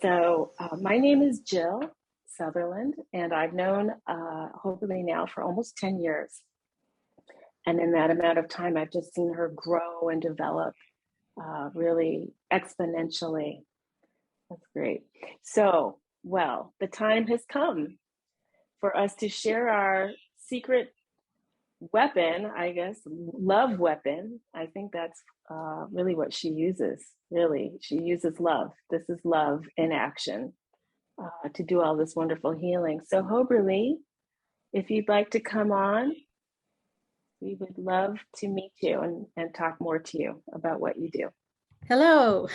My name is Jill Sutherland, and I've known Hoberleigh now for almost 10 years. And in that amount of time, I've just seen her grow and develop really exponentially. That's great. The time has come for us to share our secret weapon, I guess, love weapon. I think that's really what she uses. Really, she uses love. This is love in action to do all this wonderful healing. So, Hoberleigh, if you'd like to come on, we would love to meet you and talk more to you about what you do. Hello.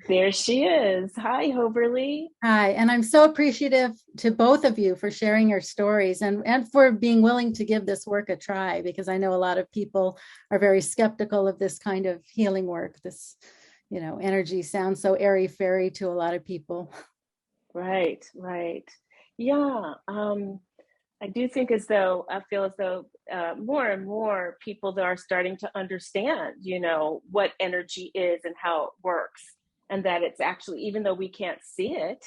There she is. Hi, Hoberleigh. Hi, and I'm so appreciative to both of you for sharing your stories and for being willing to give this work a try, because I know a lot of people are very skeptical of this kind of healing work. This, energy sounds so airy-fairy to a lot of people. Right. Yeah. I do think I feel as though more and more people are starting to understand, what energy is and how it works. And that it's actually, even though we can't see it,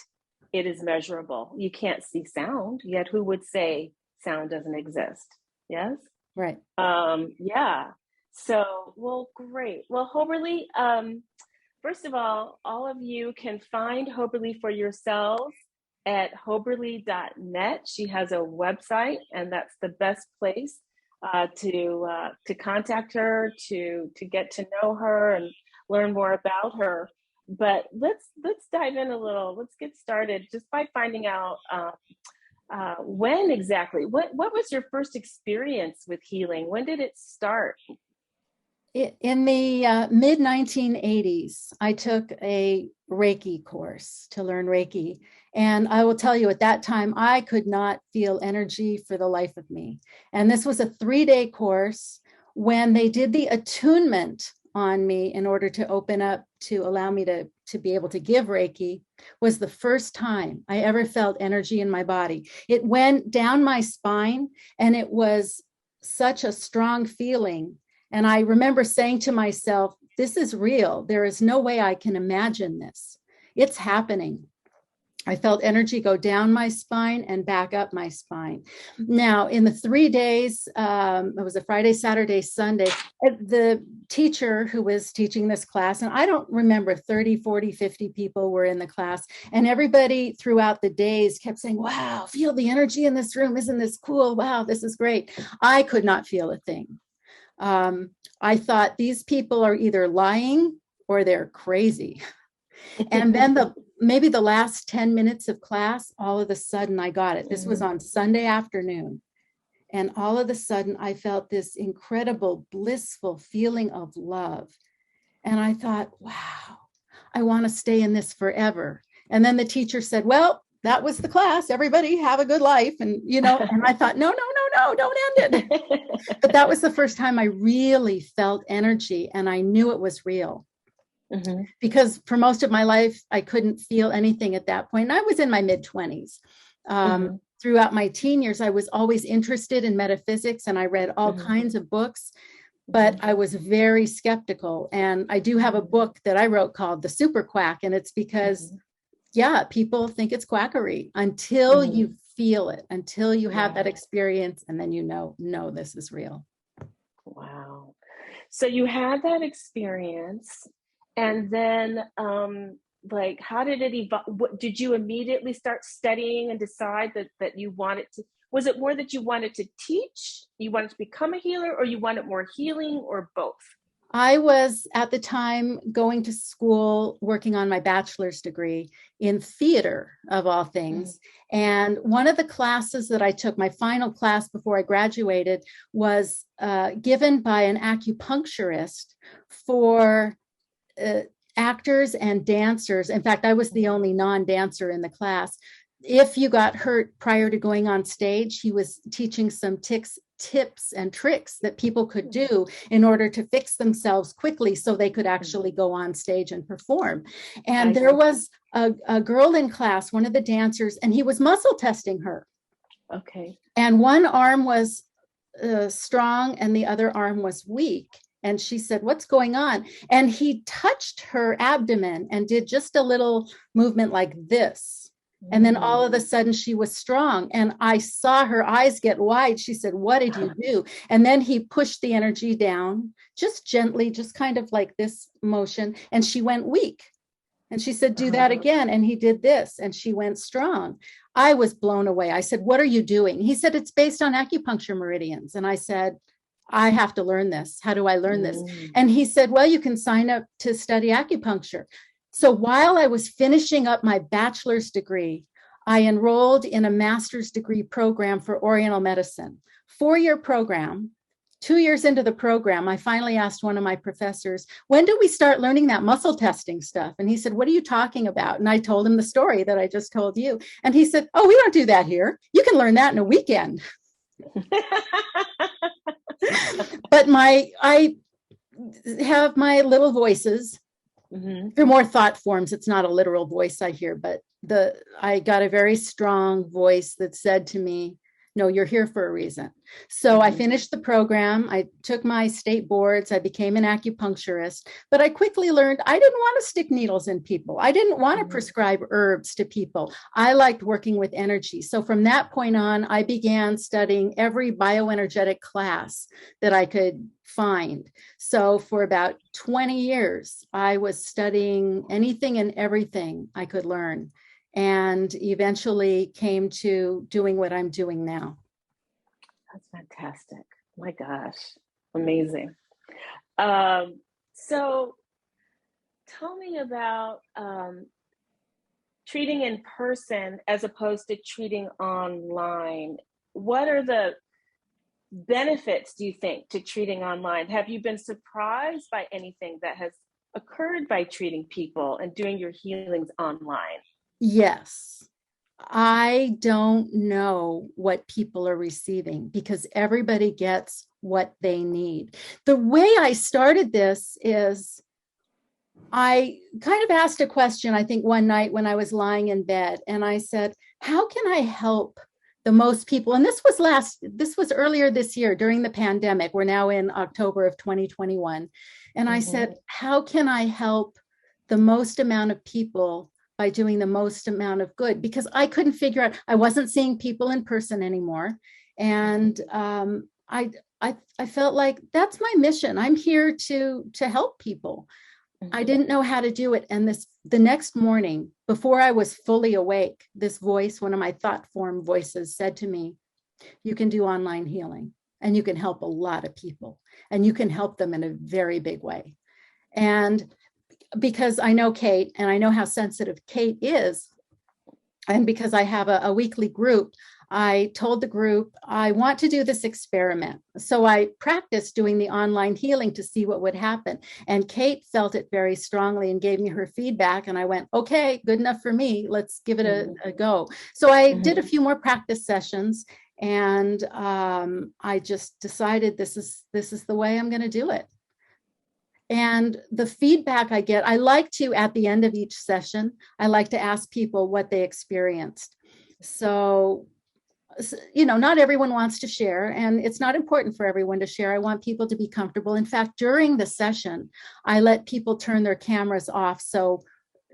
it is measurable. You can't see sound, yet who would say sound doesn't exist? Yes? Right. Yeah. So, well, great. Well, Hoberleigh, first of all of you can find Hoberleigh for yourselves at hoberleigh.net. She has a website, and that's the best place to contact her, to get to know her and learn more about her. But let's dive in a little. Let's get started just by finding out when exactly. What was your first experience with healing? When did it start? In the mid 1980s, I took a Reiki course to learn Reiki. And I will tell you, at that time, I could not feel energy for the life of me. And this was a 3-day course. When they did the attunement on me in order to open up to allow me to be able to give Reiki, was the first time I ever felt energy in my body. It went down my spine, and it was such a strong feeling. And I remember saying to myself, this is real. There is no way I can imagine this. It's happening. I felt energy go down my spine and back up my spine. Now, in the 3 days, it was a Friday, Saturday, Sunday, the teacher who was teaching this class, and I don't remember, 30, 40, 50 people were in the class, and everybody throughout the days kept saying, wow, feel the energy in this room. Isn't this cool? Wow, this is great. I could not feel a thing. I thought these people are either lying or they're crazy. And then maybe the last 10 minutes of class, all of a sudden I got it. This was on Sunday afternoon. And all of a sudden I felt this incredible, blissful feeling of love. And I thought, wow, I want to stay in this forever. And then the teacher said, well, that was the class. Everybody have a good life. And, and I thought, no, don't end it. But that was the first time I really felt energy, and I knew it was real. Mm-hmm. Because for most of my life, I couldn't feel anything at that point. And I was in my mid-20s. Throughout my teen years, I was always interested in metaphysics, and I read all kinds of books, but I was very skeptical. And I do have a book that I wrote called The Super Quack, and it's because, people think it's quackery until you feel it, until you have that experience, and then no, this is real. Wow. So you had that experience. And then, how did it evolve? Did you immediately start studying and decide that you wanted to? Was it more that you wanted to teach, you wanted to become a healer, or you wanted more healing, or both? I was at the time going to school, working on my bachelor's degree in theater, of all things. And one of the classes that I took, my final class before I graduated, was given by an acupuncturist for actors and dancers. In fact, I was the only non-dancer in the class. If you got hurt prior to going on stage, he was teaching some tips and tricks that people could do in order to fix themselves quickly so they could actually go on stage and perform. And there was a girl in class, one of the dancers, and he was muscle testing her. Okay. And one arm was strong and the other arm was weak. And she said, what's going on? And he touched her abdomen and did just a little movement like this. And then all of a sudden she was strong. And I saw her eyes get wide. She said, what did you do? And then he pushed the energy down, just gently, just kind of like this motion. And she went weak. And she said, do that again. And he did this. And she went strong. I was blown away. I said, what are you doing? He said, it's based on acupuncture meridians. And I said, I have to learn this. How do I learn this? And he said, well, you can sign up to study acupuncture. So while I was finishing up my bachelor's degree, I enrolled in a master's degree program for Oriental medicine, 4-year program. 2 years into the program, I finally asked one of my professors, when do we start learning that muscle testing stuff? And he said, what are you talking about? And I told him the story that I just told you. And he said, oh, we don't do that here. You can learn that in a weekend. But I have my little voices. They're more thought forms. It's not a literal voice I hear, but I got a very strong voice that said to me, no, you're here for a reason. So I finished the program. I took my state boards. I became an acupuncturist, but I quickly learned I didn't want to stick needles in people. I didn't want to prescribe herbs to people. I liked working with energy. So from that point on, I began studying every bioenergetic class that I could find. So for about 20 years, I was studying anything and everything I could learn, and eventually came to doing what I'm doing now. That's fantastic. My gosh, amazing. So tell me about treating in person as opposed to treating online. What are the benefits, do you think, to treating online? Have you been surprised by anything that has occurred by treating people and doing your healings online? Yes. I don't know what people are receiving because everybody gets what they need. The way I started this is I kind of asked a question, I think one night when I was lying in bed, and I said, how can I help the most people? And this was earlier this year during the pandemic. We're now in October of 2021. And I said, how can I help the most amount of people by doing the most amount of good? Because I couldn't figure out, I wasn't seeing people in person anymore. And I felt like that's my mission. I'm here to help people. I didn't know how to do it. And the next morning, before I was fully awake, this voice, one of my thought form voices, said to me, you can do online healing and you can help a lot of people and you can help them in a very big way. And because I know Kate and I know how sensitive Kate is, and because I have a weekly group, I told the group, I want to do this experiment. So I practiced doing the online healing to see what would happen. And Kate felt it very strongly and gave me her feedback. And I went, okay, good enough for me. Let's give it a go. So I did a few more practice sessions, and I just decided this is the way I'm going to do it. And the feedback I get, I like to, at the end of each session, I like to ask people what they experienced. So, not everyone wants to share, and it's not important for everyone to share. I want people to be comfortable. In fact, during the session, I let people turn their cameras off so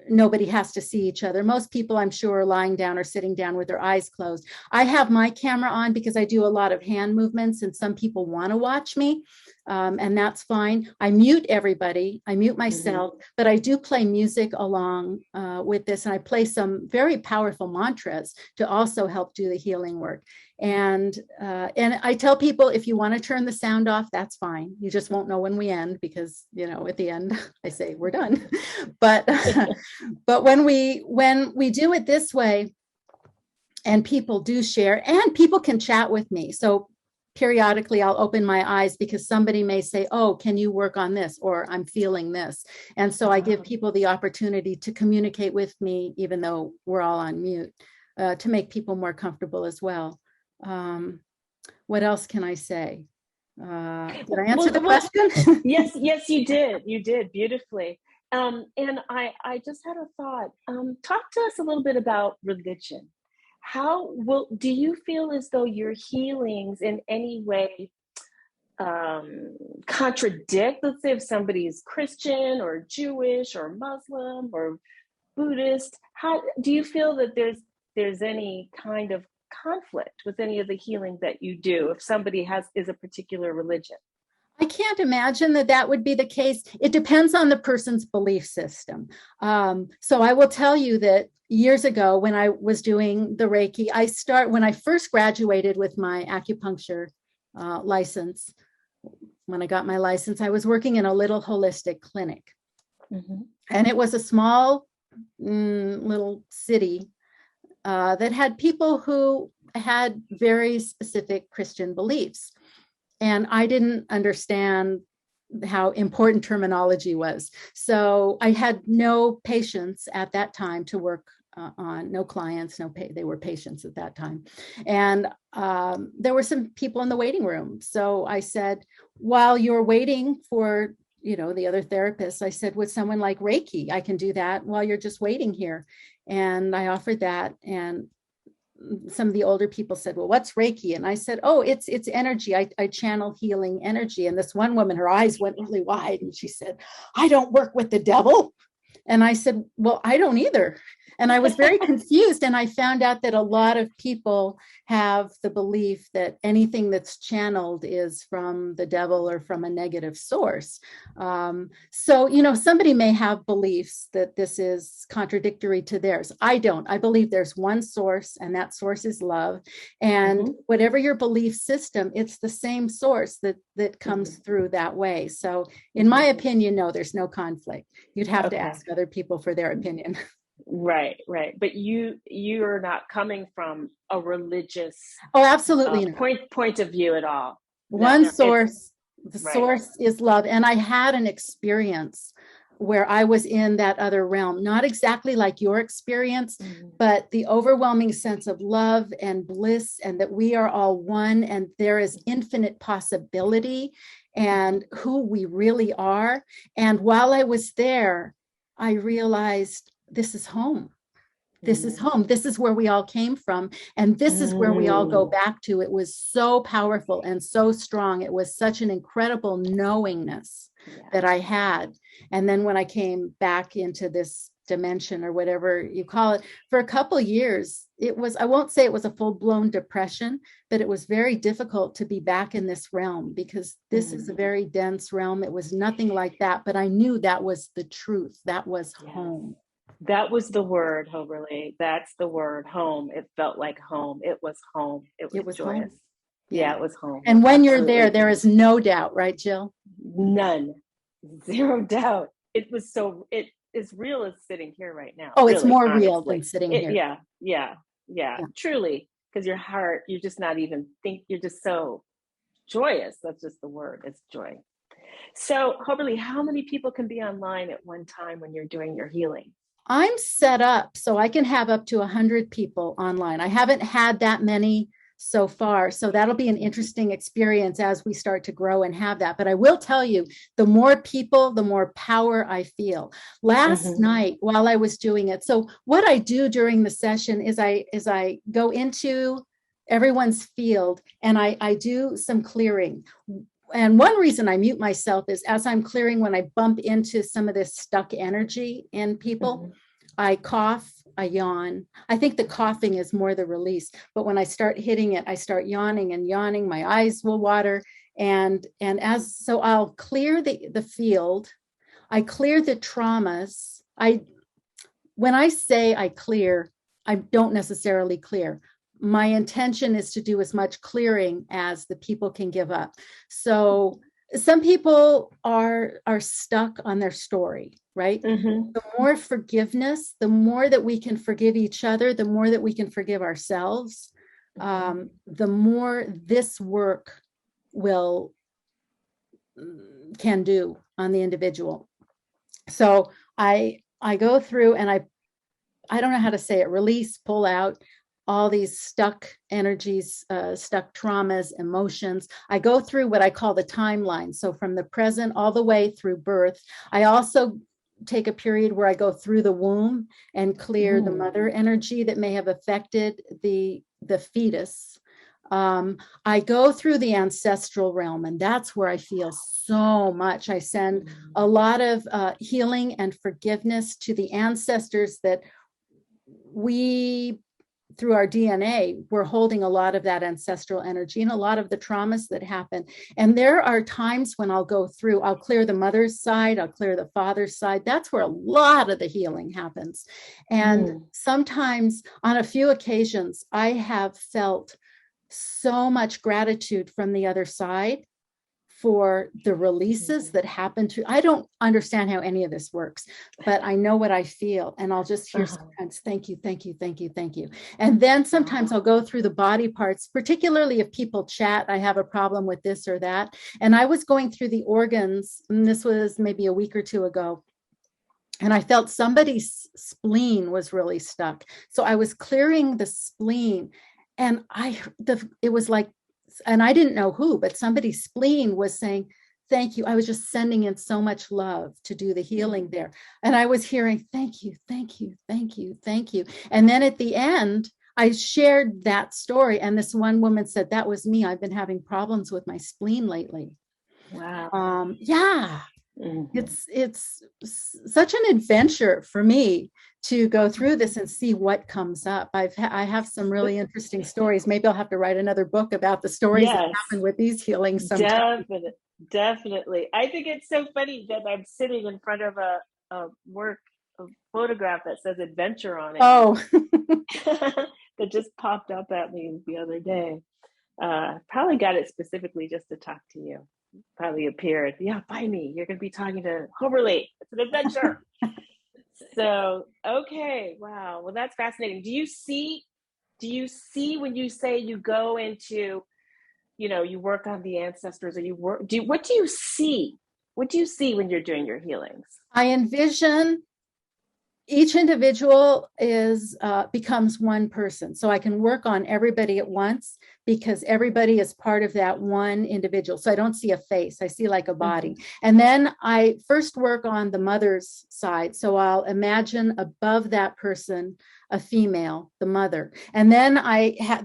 nobody has to see each other. Most people, I'm sure, are lying down or sitting down with their eyes closed. I have my camera on because I do a lot of hand movements and some people want to watch me, and that's fine. I mute everybody. I mute myself, but I do play music along with this, and I play some very powerful mantras to also help do the healing work. And I tell people, if you want to turn the sound off, that's fine. You just won't know when we end because, at the end I say we're done. But when we do it this way, and people do share, and people can chat with me. So periodically I'll open my eyes because somebody may say, oh, can you work on this? Or I'm feeling this. And so I give people the opportunity to communicate with me, even though we're all on mute, to make people more comfortable as well. What else can I say? Did I answer the question? Yes, you did. You did beautifully. And I just had a thought. Talk to us a little bit about religion. Do you feel as though your healings in any way contradict, let's say if somebody's Christian or Jewish or Muslim or Buddhist? How do you feel that there's any kind of conflict with any of the healing that you do if somebody is a particular religion? I can't imagine that that would be the case. It depends on the person's belief system. So I will tell you that years ago when I was doing the Reiki, when I first graduated with my acupuncture license, when I got my license, I was working in a little holistic clinic. Mm-hmm. And it was a small little city that had people who had very specific Christian beliefs. And I didn't understand how important terminology was. So I had no patients at that time to work on, no clients, they were patients at that time. And there were some people in the waiting room. So I said, while you're waiting for, the other therapists, I said, would someone like Reiki? I can do that while you're just waiting here. And I offered that. And some of the older people said, well, what's Reiki? And I said, oh, it's energy. I channel healing energy. And this one woman, her eyes went really wide and she said, I don't work with the devil. And I said, well, I don't either. And I was very confused. And I found out that a lot of people have the belief that anything that's channeled is from the devil or from a negative source. So, somebody may have beliefs that this is contradictory to theirs. I don't. I believe there's one source, and that source is love. And whatever your belief system, it's the same source that comes through that way. So in my opinion, no, there's no conflict. You'd have to ask other people for their opinion. Right. But you're not coming from a religious absolutely point of view at all. One source, the source is love. And I had an experience where I was in that other realm, not exactly like your experience, but the overwhelming sense of love and bliss, and that we are all one, and there is infinite possibility and who we really are. And while I was there, I realized this is home. This is home. This is where we all came from. And this is where we all go back to. It was so powerful and so strong. It was such an incredible knowingness that I had. And then when I came back into this dimension, or whatever you call it, for a couple of years, I won't say it was a full-blown depression, but it was very difficult to be back in this realm, because this is a very dense realm. It was nothing like that, but I knew that was the truth. That was home. That was the word, Hoberleigh. That's the word, home. It felt like home. It was home. It was joyous. Home. Yeah, it was home. And when you're there is no doubt, right, Jill? None. Zero doubt. It was it is real as sitting here right now. Oh, it's more real than sitting here. Yeah. Truly. Because your heart, you're just not even you're just so joyous. That's just the word. It's joy. So, Hoberleigh, how many people can be online at one time when you're doing your healing? I'm set up so I can have up to 100 people online. I haven't had that many so far, so that'll be an interesting experience as we start to grow and have that. But I will tell you, the more people, the more power I feel. Last night while I was doing it, so what I do during the session is I go into everyone's field and I do some clearing. And one reason I mute myself is as I'm clearing, when I bump into some of this stuck energy in people, I cough, I yawn. I think the coughing is more the release, but when I start hitting it, I start yawning and yawning. My eyes will water. So I'll clear the field. I clear the traumas. When I say I clear, I don't necessarily clear. My intention is to do as much clearing as the people can give up. So some people are stuck on their story, right? The more forgiveness, the more that we can forgive each other, the more that we can forgive ourselves, the more this work can do on the individual. So I go through and I don't know how to say it, release, pull out all these stuck energies, stuck traumas, emotions. I go through what I call the timeline. So from the present all the way through birth. I also take a period where I go through the womb and clear the mother energy that may have affected the fetus. I go through the ancestral realm, and that's where I feel so much. I send a lot of healing and forgiveness to the ancestors that we, through our DNA, we're holding a lot of that ancestral energy and a lot of the traumas that happen. And there are times when I'll go through, I'll clear the mother's side, I'll clear the father's side. That's where a lot of the healing happens. And sometimes, on a few occasions, I have felt so much gratitude from the other side for the releases that happen to. I don't understand how any of this works, but I know what I feel, and I'll just hear sometimes, thank you, thank you, thank you, thank you. And then sometimes I'll go through the body parts, particularly if people chat, I have a problem with this or that. And I was going through the organs, and this was maybe a week or two ago, and I felt somebody's spleen was really stuck. So I was clearing the spleen, and it was like, and I didn't know who, but somebody's spleen was saying, thank you. I was just sending in so much love to do the healing there. And I was hearing, thank you, thank you, thank you, thank you. And then at the end, I shared that story. And this one woman said, that was me. I've been having problems with my spleen lately. Wow. Yeah. It's such an adventure for me to go through this and see what comes up. I have some really interesting stories. Maybe I'll have to write another book about the stories that happen with these healings sometimes. Definitely. I think it's so funny that I'm sitting in front of a photograph that says adventure on it. Oh. That just popped up at me the other day. Probably got it specifically just to talk to you. Probably appeared. Yeah, buy me. You're going to be talking to Hoberleigh. It's an adventure. So, okay. Wow. Well, that's fascinating. Do you see when you say you go into, you work on the ancestors, or what do you see? What do you see when you're doing your healings? I envision each individual becomes one person. So I can work on everybody at once because everybody is part of that one individual. So I don't see a face, I see like a body. And then I first work on the mother's side. So I'll imagine above that person a female, the mother. And then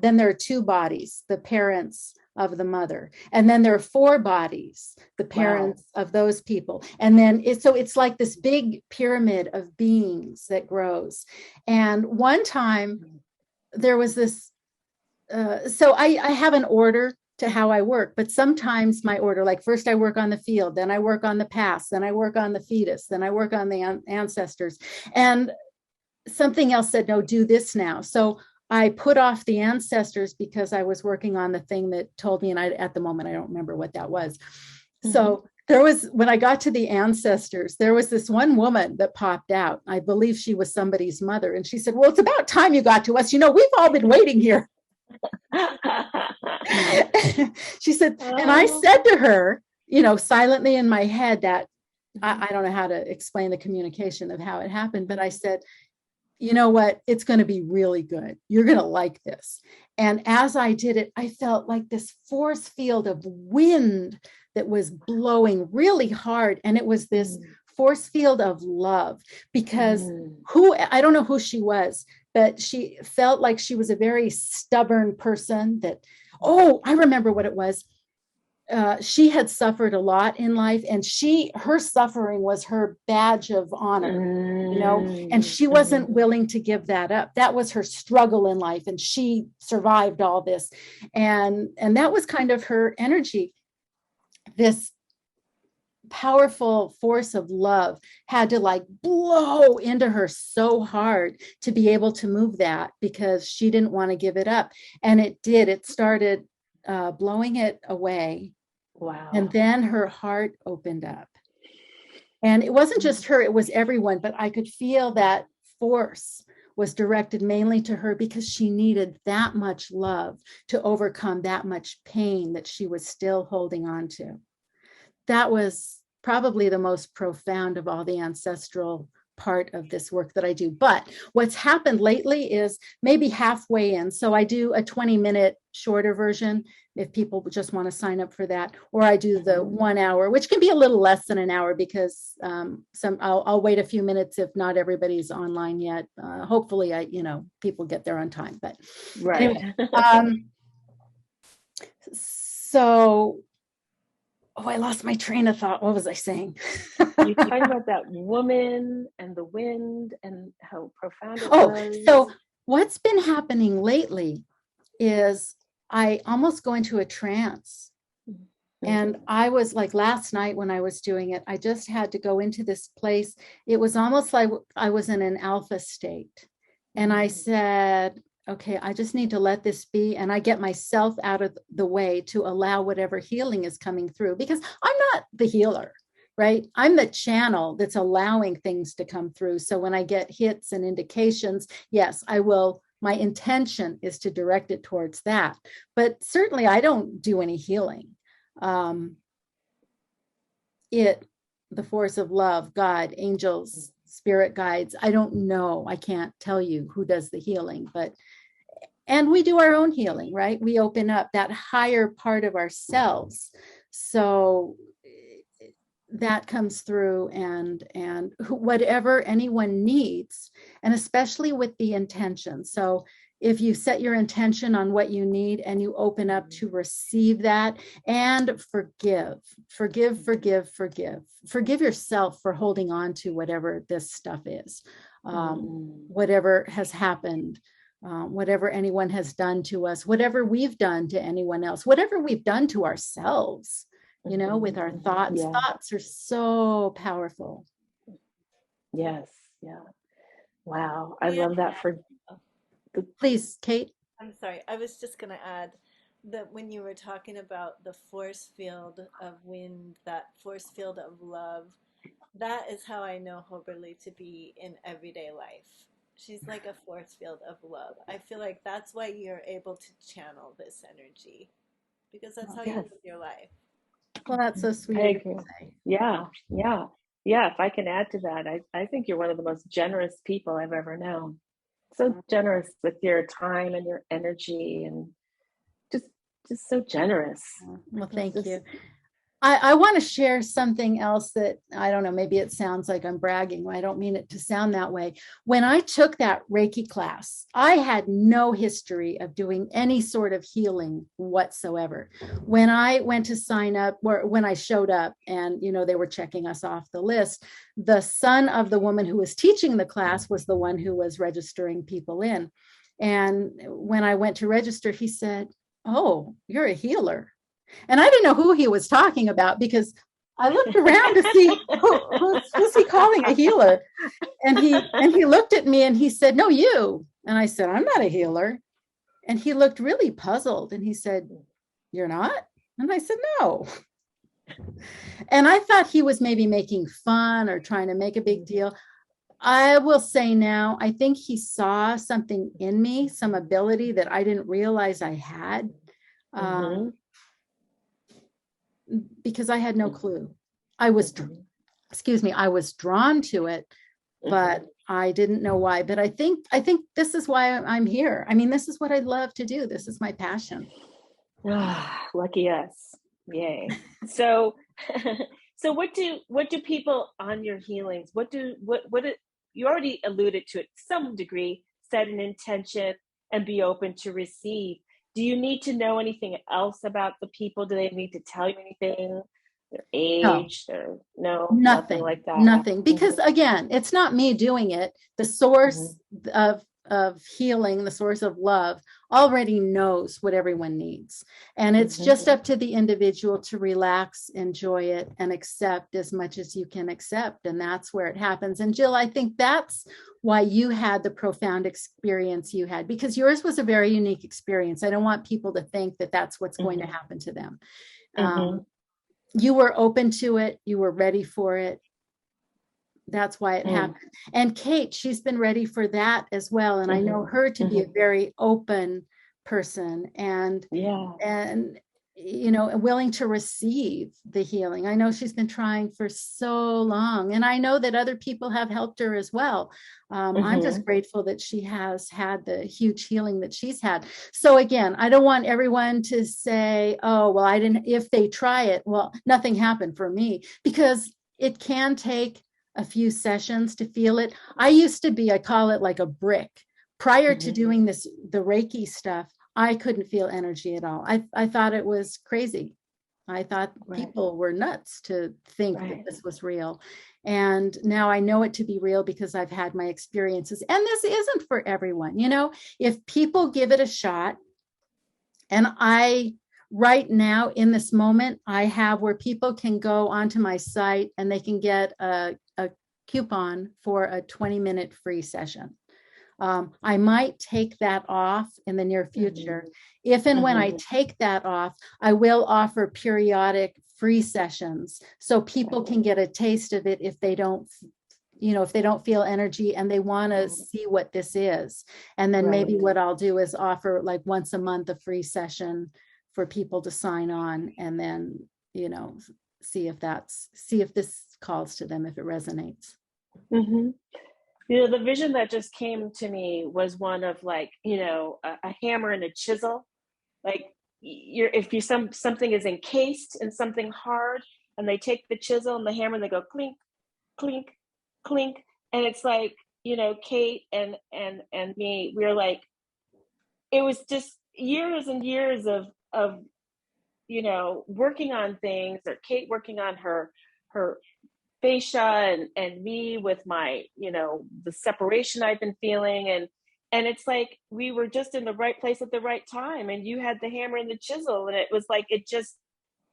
then there are two bodies, the parents of the mother. And then there are four bodies, the parents of those people. And then it's like this big pyramid of beings that grows. And one time there was this, so I have an order to how I work, but sometimes my order, like first I work on the field, then I work on the past, then I work on the fetus, then I work on the ancestors. And something else said, no, do this now. So I put off the ancestors because I was working on the thing that told me, and at the moment, I don't remember what that was. So when I got to the ancestors, there was this one woman that popped out. I believe she was somebody's mother. And she said, well, it's about time you got to us. We've all been waiting here. She said, and I said to her, silently in my head that I don't know how to explain the communication of how it happened, but I said, you know what? It's going to be really good. You're going to like this. And as I did it, I felt like this force field of wind that was blowing really hard. And it was this force field of love, because I don't know who she was, but she felt like she was a very stubborn person that, I remember what it was. She had suffered a lot in life, and her suffering was her badge of honor, and she wasn't willing to give that up. That was her struggle in life, and she survived all this. And that was kind of her energy. This powerful force of love had to like blow into her so hard to be able to move that, because she didn't want to give it up. And it did. It started blowing it away. Wow. And then her heart opened up. And it wasn't just her, it was everyone, but I could feel that force was directed mainly to her, because she needed that much love to overcome that much pain that she was still holding on to. That was probably the most profound of all the ancestral part of this work that I do. But what's happened lately is maybe halfway in. So I do a 20-minute shorter version if people just want to sign up for that, or I do the 1 hour, which can be a little less than an hour, because I'll wait a few minutes if not everybody's online yet. Hopefully people get there on time. But right. Anyway, So, oh, I lost my train of thought. What was I saying? You talking about that woman and the wind and how profound it Oh, was. so what's been happening lately is I almost go into a trance. And I was like last night when I was doing it, I just had to go into this place. It was almost like I was in an alpha state. And I said, okay, I just need to let this be. And I get myself out of the way to allow whatever healing is coming through, because I'm not the healer, right? I'm the channel that's allowing things to come through. So when I get hits and indications, yes, I will. My intention is to direct it towards that. But certainly I don't do any healing. um it the force of love, God, angels, spirit guides, I don't know, I can't tell you who does the healing, but and we do our own healing, right? We open up that higher part of ourselves, so that comes through, and whatever anyone needs, and especially with the intention. So if you set your intention on what you need and you open up to receive that, and forgive yourself for holding on to whatever this stuff is, whatever has happened, whatever anyone has done to us, whatever we've done to anyone else, whatever we've done to ourselves, with our thoughts. Yeah. Thoughts are so powerful. Yes. Yeah. Wow. I love that for the. Please, Kate. I'm sorry. I was just going to add that when you were talking about the force field of wind, that force field of love, that is how I know Hoberleigh to be in everyday life. She's like a force field of love. I feel like that's why you're able to channel this energy, because that's how you Yes. live your life. Well, that's so sweet I of you agree. to say. Yeah. Yeah. Yeah. If I can add to that, I think you're one of the most generous people I've ever known. So generous with your time and your energy, and just just so generous. Well, thank Just you. I want to share something else that I don't know, maybe it sounds like I'm bragging. I don't mean it to sound that way. When I took that Reiki class, I had no history of doing any sort of healing whatsoever. When I went to sign up, or when I showed up and, they were checking us off the list, the son of the woman who was teaching the class was the one who was registering people in. And when I went to register, he said, "Oh, you're a healer." And I didn't know who he was talking about, because I looked around to see who's he calling a healer. And he looked at me and he said, "No, you." And I said, "I'm not a healer." And he looked really puzzled and he said, "You're not?" And I said, "No." And I thought he was maybe making fun or trying to make a big deal. I will say now, I think he saw something in me, some ability that I didn't realize I had. Because I had no clue. I was drawn to it, but I didn't know why. But I think this is why I'm here. I mean, this is what I love to do. This is my passion. Lucky us. Yay. So so what do people on your healings, you already alluded to it to some degree, set an intention and be open to receive. Do you need to know anything else about the people? Do they need to tell you anything? Their age? No, nothing like that. Nothing. Because again, it's not me doing it. The source of healing, the source of love, already knows what everyone needs. And it's just up to the individual to relax, enjoy it, and accept as much as you can accept. And that's where it happens. And Jill, I think that's why you had the profound experience you had, because yours was a very unique experience. I don't want people to think that that's what's going to happen to them. You were open to it. You were ready for it. That's why it happened. And Kate, she's been ready for that as well. And I know her to be a very open person and willing to receive the healing. I know she's been trying for so long, and I know that other people have helped her as well. I'm just grateful that she has had the huge healing that she's had. So again, I don't want everyone to say, "Oh, well, I didn't," if they try it, well, nothing happened for me, because it can take a few sessions to feel it. I call it like a brick. Prior to doing the Reiki stuff, I couldn't feel energy at all. I thought it was crazy. I thought people were nuts to think that this was real. And now I know it to be real because I've had my experiences. And this isn't for everyone. You know, if people give it a shot, and right now in this moment, I have where people can go onto my site and they can get a coupon for a 20-minute free session. I might take that off in the near future. If and when I take that off, I will offer periodic free sessions so people can get a taste of it if they don't, if they don't feel energy and they want to see what this is. And then maybe what I'll do is offer like once a month a free session for people to sign on, and then, see if this calls to them, if it resonates. The vision that just came to me was one of like, a hammer and a chisel. Like something is encased in something hard, and they take the chisel and the hammer and they go clink, clink, clink. And it's like, Kate and me, we're like, it was just years and years of working on things, or Kate working on her fascia, and me with my, the separation I've been feeling. And it's like, we were just in the right place at the right time. And you had the hammer and the chisel, and it was like, it just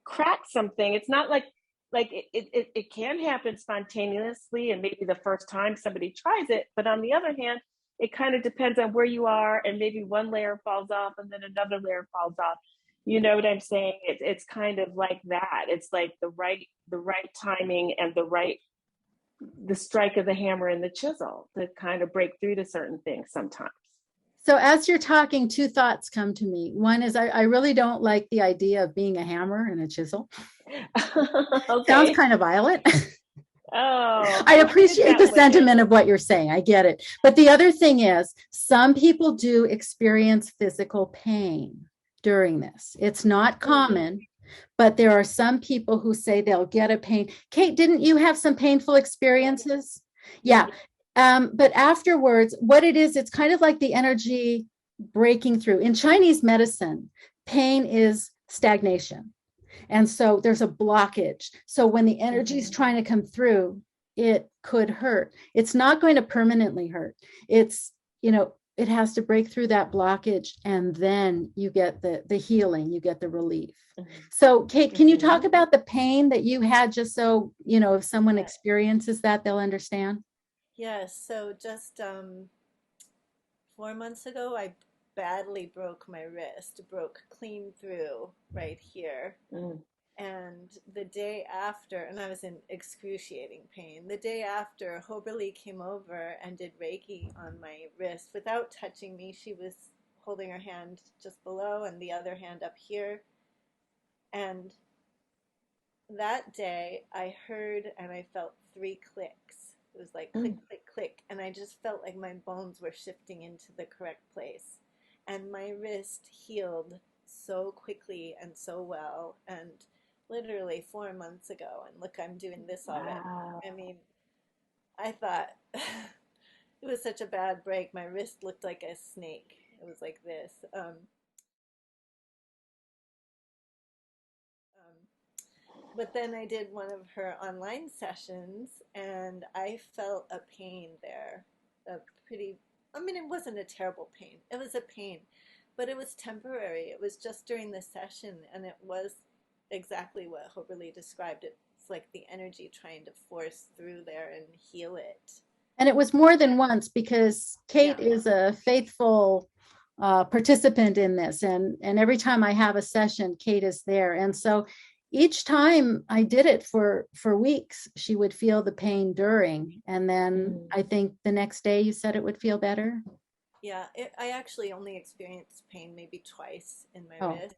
cracked something. It's not like it can happen spontaneously and maybe the first time somebody tries it. But on the other hand, it kind of depends on where you are, and maybe one layer falls off and then another layer falls off. You know what I'm saying? It's kind of like that. It's like the right timing and the strike of the hammer and the chisel to kind of break through to certain things sometimes. So as you're talking, two thoughts come to me. One is I really don't like the idea of being a hammer and a chisel. Okay. Sounds kind of violent. Oh, I appreciate the sentiment of what you're saying. I get it. But the other thing is, some people do experience physical pain during this. It's not common, but there are some people who say they'll get a pain. Kate, didn't you have some painful experiences? Yeah. But afterwards, what it is, it's kind of like the energy breaking through. In Chinese medicine, pain is stagnation. And so there's a blockage. So when the energy is trying to come through, it could hurt. It's not going to permanently hurt. It's, it has to break through that blockage, and then you get the healing, you get the relief. So Kate, can you talk about the pain that you had, just so, if someone experiences that, they'll understand? Yes. So just 4 months ago, I badly broke my wrist, broke clean through right here. And the day after, and I was in excruciating pain, the day after, Hoberleigh came over and did Reiki on my wrist without touching me. She was holding her hand just below and the other hand up here. And that day, I heard and I felt 3 clicks. It was like click, click, click. And I just felt like my bones were shifting into the correct place. And my wrist healed so quickly and so well. And literally 4 months ago, and look, I'm doing this already. Wow. I mean, I thought it was such a bad break. My wrist looked like a snake. It was like this. But then I did one of her online sessions, and I felt a pain there. It wasn't a terrible pain. It was a pain, but it was temporary. It was just during the session, and it was exactly what Hoberleigh described. It's like the energy trying to force through there and heal it. And it was more than once, because Kate is a faithful participant in this. And every time I have a session, Kate is there. And so each time I did it for weeks, she would feel the pain during. And then I think the next day you said it would feel better. Yeah, I actually only experienced pain maybe twice in my wrist.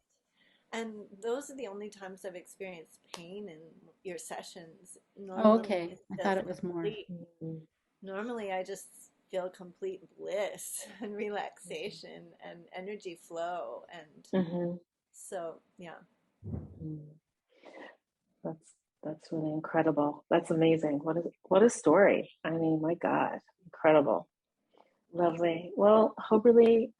And those are the only times I've experienced pain in your sessions. Normally, okay. I thought it was more. Normally, I just feel complete bliss and relaxation and energy flow. And so, yeah. That's really incredible. That's amazing. What a story. I mean, my God, incredible. Lovely. Well, Hoberleigh,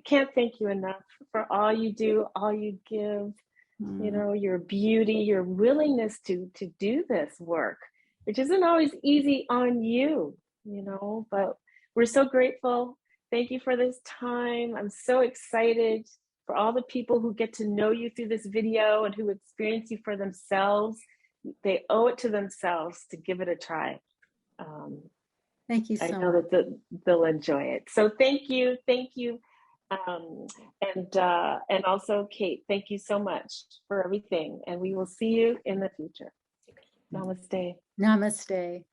can't thank you enough for all you do, all you give, you know, your beauty, your willingness to do this work, which isn't always easy on you, you know, but we're so grateful. Thank you for this time. I'm so excited for all the people who get to know you through this video and who experience you for themselves. They owe it to themselves to give it a try. Thank you I so know much. that they'll enjoy it. So thank you, and also Kate. Thank you so much for everything, and we will see you in the future. Namaste. Namaste.